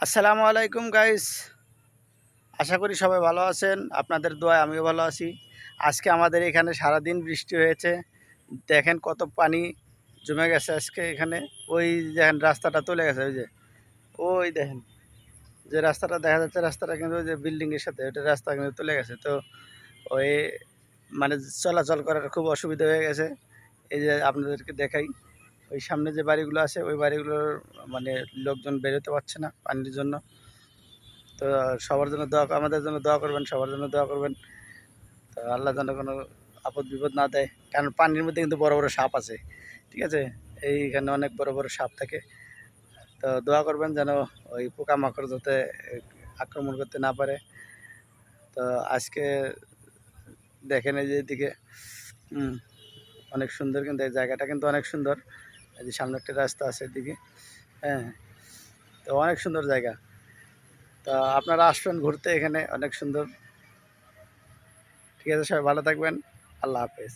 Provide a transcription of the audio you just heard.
আসসালামু আলাইকুম গাইস। আশা করি সবাই ভালো আছেন। আপনাদের দোয়ায় আমিও ভালো আছি। আজকে আমাদের এখানে সারাদিন বৃষ্টি হয়েছে। দেখেন কত পানি জমে গেছে আজকে এখানে। ওই দেখেন রাস্তাটা চলে গেছে, ওই যে ওই দেখেন যে রাস্তাটা দেখা যাচ্ছে, রাস্তাটা কিন্তু ওই যে বিল্ডিংয়ের সাথে ওইটা রাস্তা কিন্তু চলে গেছে। তো ওই মানে চলাচল করার খুব অসুবিধা হয়ে গেছে। এই যে আপনাদেরকে দেখাই, ওই সামনে যে বাড়িগুলো আছে ওই বাড়িগুলোর মানে লোকজন বেরোতে পারছে না পানির জন্য। তো সবার জন্য দোয়া, আমাদের জন্য দোয়া করবেন, সবার জন্য দোয়া করবেন। তো আল্লাহ যেন কোনো আপদ বিপদ না দেয়, কারণ পানির মধ্যে কিন্তু বড় বড় সাপ আছে, ঠিক আছে? এইখানে অনেক বড় বড় সাপ থাকে। তো দোয়া করবেন যেন ওই পোকামাকড় যাতে আক্রমণ করতে না পারে। তো আজকে দেখেন এই যে এদিকে অনেক সুন্দর, কিন্তু এই জায়গাটা কিন্তু অনেক সুন্দর। এই যে সামনে একটা রাস্তা আছে এদিকে, হ্যাঁ। তো অনেক সুন্দর জায়গা। তা আপনারা আসবেন ঘুরতে, এখানে অনেক সুন্দর। ঠিক আছে, সবাই ভালো থাকবেন। আল্লাহ হাফেজ।